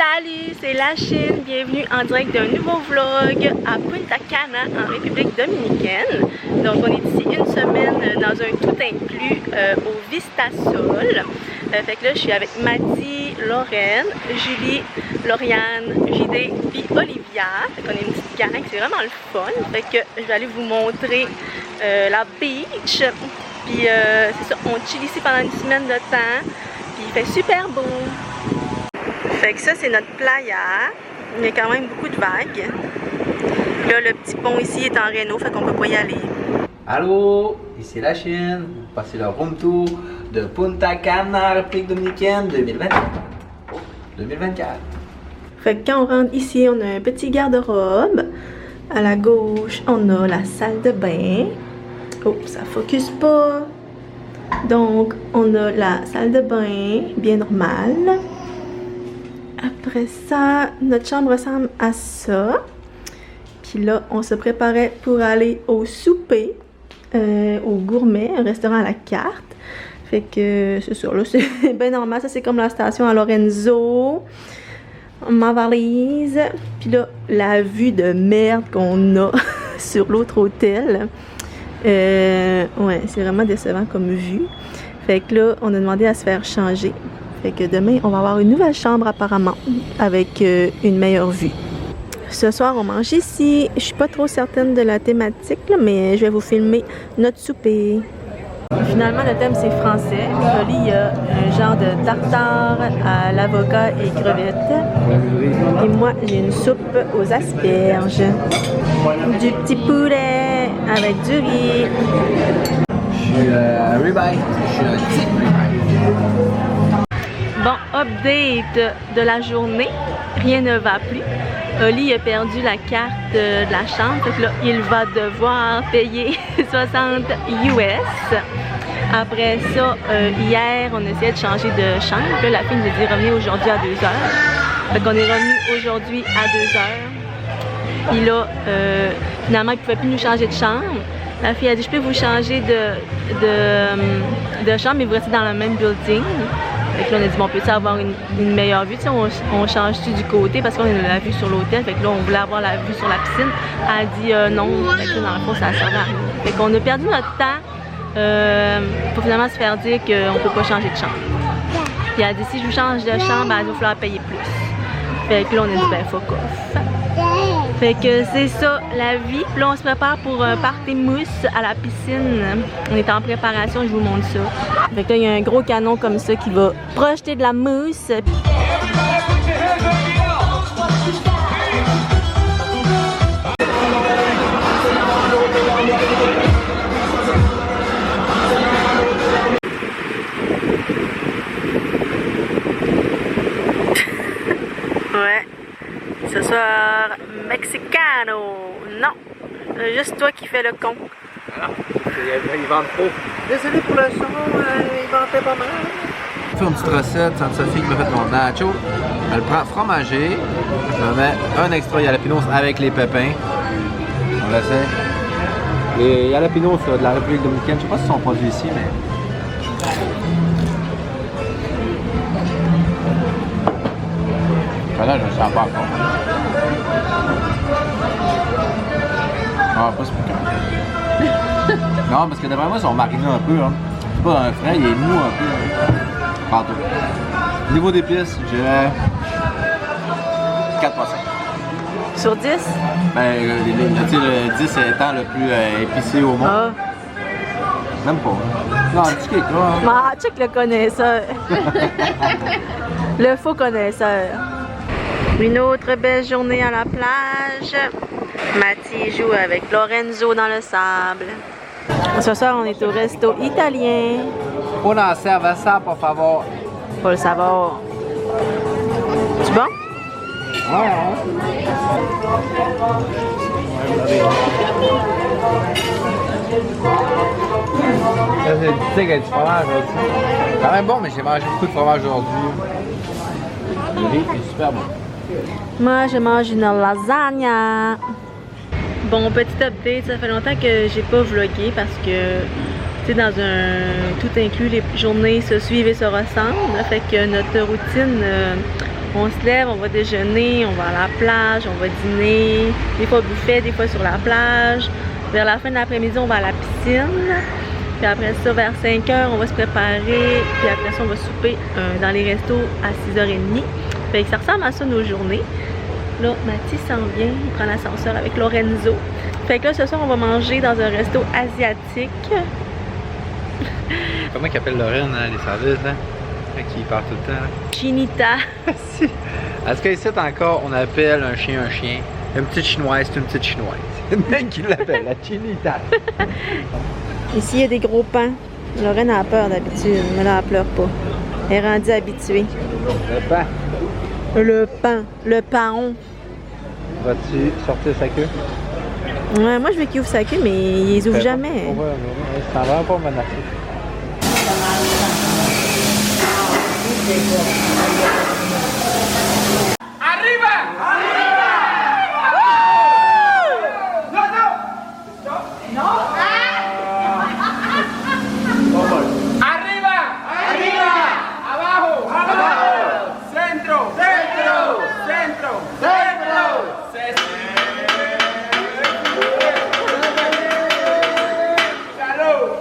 Salut, c'est la Chine. Bienvenue en direct d'un nouveau vlog à Punta Cana en République Dominicaine. Donc on est ici une semaine dans un tout inclus au Vista Sol. Fait que là je suis avec Mathie, Lorraine, Julie, Lauriane, JD puis Olivia. Fait qu'on est une petite gang, c'est vraiment le fun. Fait que je vais aller vous montrer la beach. Puis c'est ça, on chill ici pendant une semaine de temps. Puis il fait super beau. Fait que ça c'est notre playa. Il y a quand même beaucoup de vagues. Là le petit pont ici est en réno, fait qu'on peut pas y aller. Allô, ici la Chine. Vous passez le room tour de Punta Cana, République Dominicaine 2024. 2024. Fait que quand on rentre ici, on a un petit garde-robe. À la gauche, on a la salle de bain. Oh, ça focus pas. Donc, on a la salle de bain, bien normale. Après ça, notre chambre ressemble à ça. Puis là, on se préparait pour aller au souper, au Gourmet, un restaurant à la carte. Fait que c'est ça, là, c'est bien normal. Ça, c'est comme la station à Lorenzo. Ma valise. Puis là, la vue de merde qu'on a sur l'autre hôtel. Ouais, c'est vraiment décevant comme vue. Fait que là, on a demandé à se faire changer. Fait que demain, on va avoir une nouvelle chambre apparemment, avec une meilleure vue. Ce soir, on mange ici. Je suis pas trop certaine de la thématique, là, mais je vais vous filmer notre souper. Finalement, le thème, c'est français. Là, il y a un genre de tartare à l'avocat et crevettes. Et moi, j'ai une soupe aux asperges. Du petit poulet avec du riz. Je suis un ribeye. Je suis un petit ribeye. Bon, update de la journée. Rien ne va plus. Oli a perdu la carte de la chambre. Fait que là, il va devoir payer 60 US. Après ça, hier, on essayait de changer de chambre. Là, la fille nous a dit revenez aujourd'hui à 2h. Fait qu'on est revenu aujourd'hui à 2h. Puis là, finalement, il ne pouvait plus nous changer de chambre. La fille a dit je peux vous changer de chambre, mais vous restez dans le même building. Fait que là, on a dit, bon, on peut-tu avoir une meilleure vue? Tu sais, on change-tu du côté parce qu'on a la vue sur l'hôtel. Fait que là, on voulait avoir la vue sur la piscine. Elle a dit non. Fait que là, dans le fond, ça servait à rien. Fait qu'on a perdu notre temps pour finalement se faire dire qu'on peut pas changer de chambre. Puis elle a dit, si je vous change de chambre, ben, il va falloir payer plus. Fait que là, on a dit, ben, fuck off. Fait que c'est ça, la vie. Puis là, on se prépare pour un party mousse à la piscine. On est en préparation, je vous montre ça. Fait que là, il y a un gros canon comme ça qui va projeter de la mousse. Ouais. Ce soir, Mexicano. Non, juste toi qui fais le con. Ah, ils vendent trop. Désolé pour le son, ils vendaient pas mal. Je fais une petite recette, Sainte-Sophie qui m'a fait mon nacho. Elle prend fromager, je me mets un extra jalapenos avec les pépins. On l'essaie. Les jalapenos de la République Dominicaine, je sais pas si ils sont produits ici, mais... Là, je ne sens pas encore. Ah, pas ce piquant. Non, parce que d'après moi, ils sont marinés un peu. Hein. C'est pas un frais, il est mou un peu. Hein. Partout. Au niveau d'épices, je dirais 4%. Sur 10? Ben, le 10 étant le plus épicé au monde. Ah. Même pas. Hein. Non, un petit quelque là. Hein. Ah, check le connaisseur. Le faux connaisseur. Une autre belle journée à la plage. Mathie joue avec Lorenzo dans le sable. Ce soir, on est au resto italien. Una cerveza, por favor. Faut le savoir. C'est bon? Ouais, c'est du fromage aussi. Quand même bon, mais j'ai mangé beaucoup de fromage aujourd'hui. Le riz est super bon. Moi, je mange une lasagna. Bon, petit update, ça fait longtemps que j'ai pas vlogué parce que, tu sais, dans un tout inclus, les journées se suivent et se ressemblent. Fait que notre routine On se lève, on va déjeuner, on va à la plage, on va dîner, des fois au buffet, des fois sur la plage. Vers la fin de l'après-midi, on va à la piscine. Puis après ça, vers 5 h, on va se préparer. Puis après ça, on va souper dans les restos à 6 h30. Fait que ça ressemble à ça nos journées. Là, Mathis s'en vient, il prend l'ascenseur avec Lorenzo. Fait que là, ce soir, on va manger dans un resto asiatique. Comment qu'ils appellent Lorraine, hein, les services, là? Qui part tout le temps, là? Chinita. Si. Est-ce qu'ici, encore, on appelle un chien un chien? Une petite chinoise, c'est une petite chinoise. C'est une même qui l'appelle, la Chinita. Ici, il y a des gros pains. Lorraine a peur d'habitude, mais là, elle pleure pas. Elle est rendue habituée. Le pain. Le pain. Le paon. Vas-tu sortir sa queue? Ouais, moi, je veux qu'ils ouvrent sa queue, mais ils les ouvrent jamais. C'est vraiment pas menacé. ¡Arriba! ¡Arriba! ¡No, no! ¡No! ¡Arriba! ¡Arriba! ¡Abajo! ¡Abajo! ¡Centro! ¡Centro! ¡Centro! ¡Centro! ¡Salud!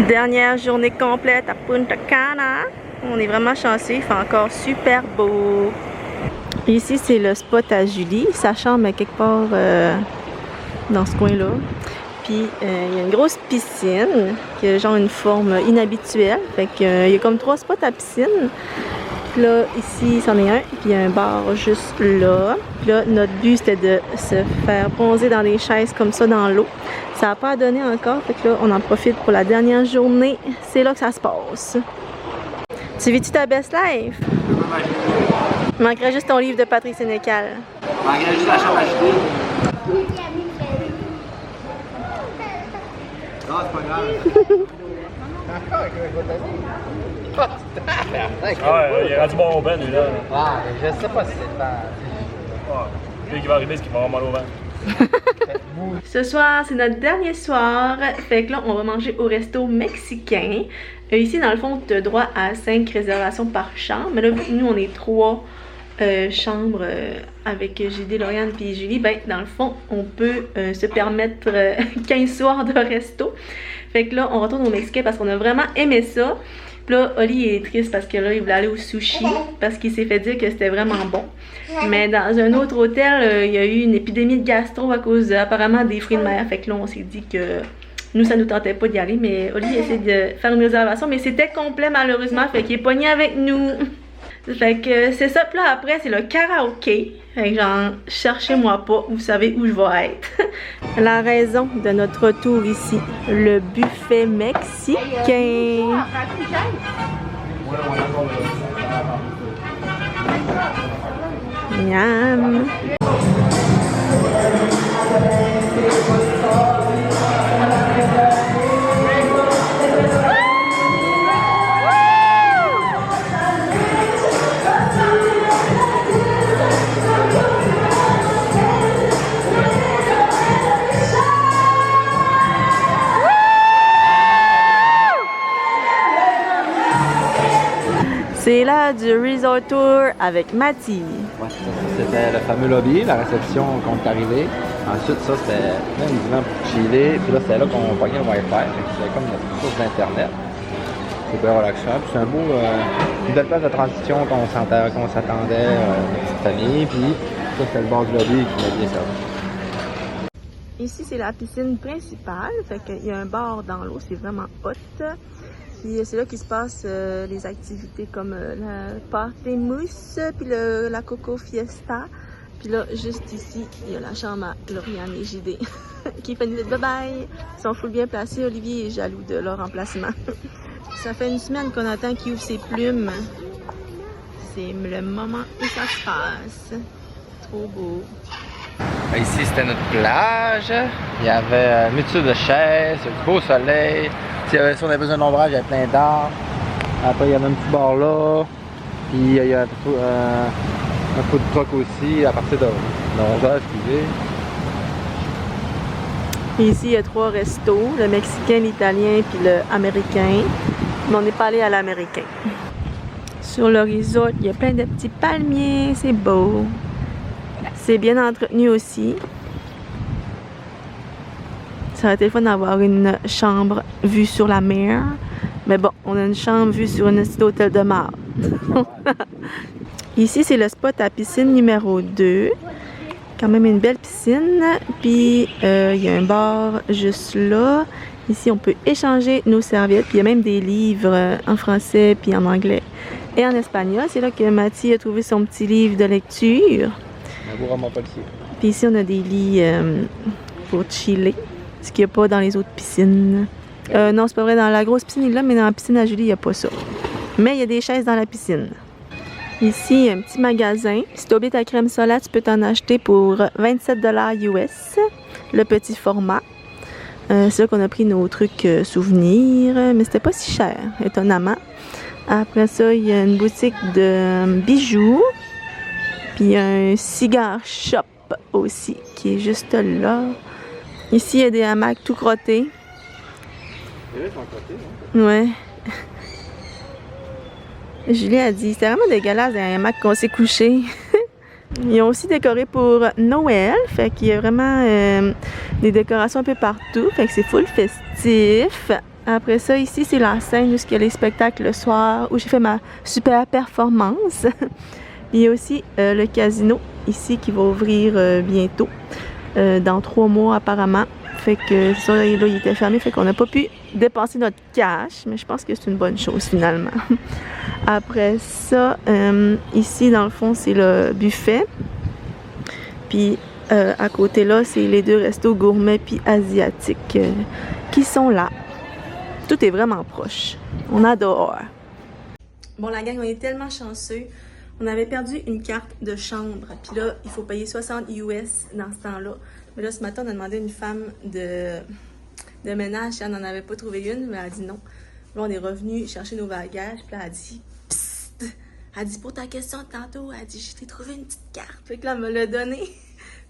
Dernière journée complète à Punta Cana. On est vraiment chanceux, il fait encore super beau. Ici, c'est le spot à Julie. Sa chambre est quelque part dans ce coin-là. Puis, il y a une grosse piscine qui a genre une forme inhabituelle. Fait que, il y a comme 3 spots à piscine. Puis là, ici, c'en est un. Puis il y a un bar juste là. Puis là, notre but, c'était de se faire bronzer dans des chaises comme ça dans l'eau. Ça n'a pas donné encore. Fait que là, on en profite pour la dernière journée. C'est là que ça se passe. Tu vis-tu ta best life? Il manquerait juste ton livre de Patrick Sénécal. Il manquerait juste la chambre à jeter. Non, c'est pas grave. Ah ouais, il est rendu bon au ben, lui, là. Ah, mais je sais pas si c'est pas. Puis qui va arriver, c'est qu'il va avoir mal au ventre. Ce soir, c'est notre dernier soir. Fait que là, on va manger au resto mexicain. Ici, dans le fond, tu as droit à 5 réservations par chambre. Mais là, vu que nous, on est 3 chambres avec JD, Lauriane puis Julie, ben, dans le fond, on peut se permettre 15 soirs de resto. Fait que là, on retourne au Mexicain parce qu'on a vraiment aimé ça. Puis là, Oli est triste parce que là, il voulait aller au sushi parce qu'il s'est fait dire que c'était vraiment bon. Mais dans un autre hôtel, il y a eu une épidémie de gastro à cause apparemment des fruits de mer. Fait que là, on s'est dit que nous, ça nous tentait pas d'y aller. Mais Oli a essayé de faire une réservation, mais c'était complet malheureusement. Fait qu'il est pogné avec nous. Fait que c'est ça. Puis là, après, c'est le karaoké. Fait que genre, cherchez-moi pas, vous savez où je vais être. La raison de notre retour ici, le buffet mexicain. Miam. C'est là du Resort Tour avec Mathis. Ouais, ça, c'était le fameux lobby, la réception quand on est arrivé. Ensuite, ça, c'était un divan pour chiller. Puis là, c'était là qu'on pognait le Wi-Fi. C'était comme notre source d'Internet. C'était relaxant. Puis c'est un beau, une belle place de transition qu'on s'attendait, notre petite famille. Puis ça, c'était le bord du lobby qui m'a bien servi. Ici, c'est la piscine principale. Fait qu'il y a un bar dans l'eau, c'est vraiment hot. Puis c'est là qu'il se passe les activités comme la pâté mousse, puis la coco fiesta. Puis là, juste ici, il y a la chambre à Lauriane et JD qui fait une vite bye-bye. Ils sont full bien placés. Olivier est jaloux de leur emplacement. Ça fait une semaine qu'on attend qu'il ouvre ses plumes. C'est le moment où ça se passe. Trop beau. Ici, c'était notre plage. Il y avait une multitude de chaises, du beau soleil. Si on avait besoin d'ombrage, il y avait plein d'arbres. Après, il y avait un petit bar là. Puis il y a un food truck aussi à partir de 11h, excusez. Et ici, il y a 3 restos, le mexicain, l'italien puis le américain. Mais on n'est pas allé à l'américain. Sur le resort, il y a plein de petits palmiers, c'est beau. C'est bien entretenu aussi. Ça aurait été le fun d'avoir une chambre vue sur la mer. Mais bon, on a une chambre vue sur un petit hôtel de mar. Ici, c'est le spot à piscine numéro 2. Quand même une belle piscine. Puis, il y a un bar juste là. Ici, on peut échanger nos serviettes. Puis, il y a même des livres en français puis en anglais et en espagnol. C'est là que Mathieu a trouvé son petit livre de lecture. Puis ici, on a des lits pour chiller. Ce qu'il n'y a pas dans les autres piscines. Non, c'est pas vrai. Dans la grosse piscine, il y a, mais dans la piscine à Julie, il n'y a pas ça. Mais il y a des chaises dans la piscine. Ici, il y a un petit magasin. Si tu oublies ta crème solaire, tu peux t'en acheter pour 27 $ US. Le petit format. C'est là qu'on a pris nos trucs souvenirs. Mais c'était pas si cher, étonnamment. Après ça, il y a une boutique de bijoux. Puis un cigare shop aussi, qui est juste là. Ici, il y a des hamacs tout crottés. Ouais. Julie a dit, c'est vraiment dégueulasse les hamacs qu'on s'est couché. Ils ont aussi décoré pour Noël, fait qu'il y a vraiment des décorations un peu partout, fait que c'est full festif. Après ça, ici, c'est la scène où il y a les spectacles le soir, où j'ai fait ma super performance. Il y a aussi le casino ici qui va ouvrir bientôt, dans 3 mois apparemment. Fait que ça, là, il était fermé, fait qu'on n'a pas pu dépenser notre cash, mais je pense que c'est une bonne chose finalement. Après ça, ici dans le fond, c'est le buffet. Puis à côté là, c'est les 2 restos gourmets puis asiatiques qui sont là. Tout est vraiment proche. On adore. Bon, la gang, on est tellement chanceux. On avait perdu une carte de chambre. Puis là, il faut payer 60 US dans ce temps-là. Mais là, ce matin, on a demandé à une femme de ménage si elle n'en avait pas trouvé une. Mais elle a dit non. Là, on est revenu chercher nos bagages. Puis là, elle a dit psst. Elle a dit pour ta question de tantôt, elle a dit je t'ai trouvé une petite carte. Fait que là, elle me l'a donnée.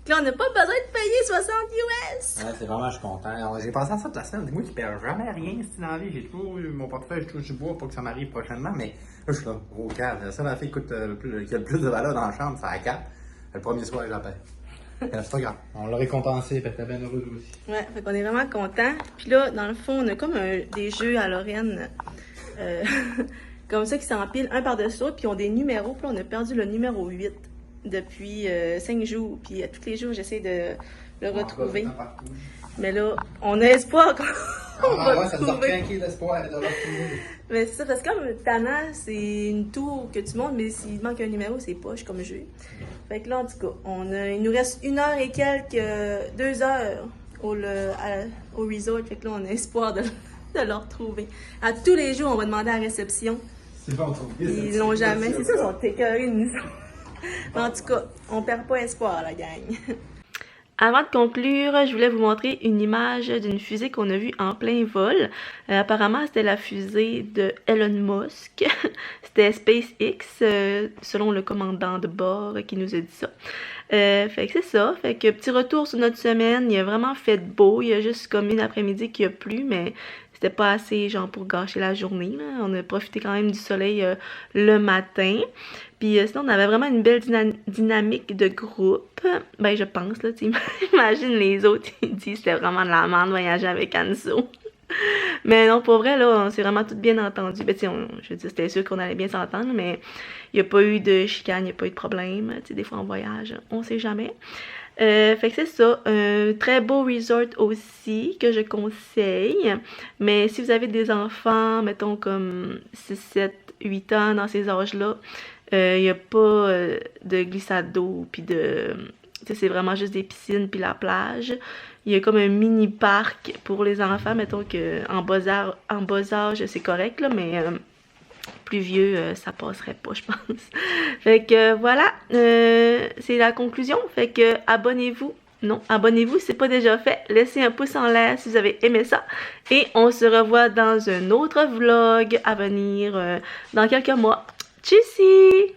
Puis là, on n'a pas besoin de payer 60 US. Ouais, c'est vraiment, je suis content. Alors, j'ai pensé à ça toute la semaine. Moi qui perds jamais rien dans la vie. J'ai toujours eu mon portefeuille, je touche du bois pour que ça m'arrive prochainement. Mais là, je suis là, gros calme. La seule affaire qui a le plus de valeur dans la chambre, c'est la carte. Le premier soir, je la paye. C'est pas grave. On l'a récompensé, puis elle était bien heureuse aussi. Ouais, fait qu'on est vraiment contents. Puis là, dans le fond, on a comme des jeux à Lorraine. Comme ça qui s'empilent un par-dessus l'autre, puis ils ont des numéros. Puis là, on a perdu le numéro 8 depuis 5 jours. Puis tous les jours, j'essaie de le retrouver. Mais là, on a espoir qu'on va le ça nous a retrouvé l'espoir de le retrouver. Mais c'est ça, parce que comme Tana, c'est une tour que tu montes, mais s'il manque un numéro, c'est poche comme jeu. Fait que là, en tout cas, il nous reste 1 heure et quelques, 2 heures au resort. Fait que là, on a espoir de le retrouver. À tous les jours, on va demander à la réception. C'est bon, ils l'ont jamais. C'est ça, ils sont écœurés de nous. En tout cas, on perd pas espoir, la gang. Avant de conclure, je voulais vous montrer une image d'une fusée qu'on a vue en plein vol. Apparemment, c'était la fusée de Elon Musk. C'était SpaceX, selon le commandant de bord qui nous a dit ça. Fait que c'est ça. Fait que petit retour sur notre semaine. Il a vraiment fait beau. Il y a juste comme une après-midi qu'il a plu, mais c'était pas assez genre pour gâcher la journée, là. On a profité quand même du soleil le matin. Puis sinon, on avait vraiment une belle dynamique de groupe. Ben, je pense, là, tu imagines les autres, ils disent que c'était vraiment de la merde voyager avec Anso. Mais non, pour vrai, là, on s'est vraiment tout bien entendu. Ben, tu sais, je veux dire, c'était sûr qu'on allait bien s'entendre, mais il n'y a pas eu de chicane, il n'y a pas eu de problème. Tu sais, des fois, en voyage, on sait jamais. Fait que c'est ça, un très beau resort aussi que je conseille, mais si vous avez des enfants, mettons comme 6, 7, 8 ans dans ces âges-là, il n'y a pas de glissade d'eau, puis c'est vraiment juste des piscines puis la plage. Il y a comme un mini parc pour les enfants, mettons que en bas âge c'est correct là, mais plus vieux, ça passerait pas, je pense. Fait que voilà, c'est la conclusion. Fait que abonnez-vous. Non, abonnez-vous si c'est pas déjà fait. Laissez un pouce en l'air si vous avez aimé ça. Et on se revoit dans un autre vlog à venir dans quelques mois. Tchussy!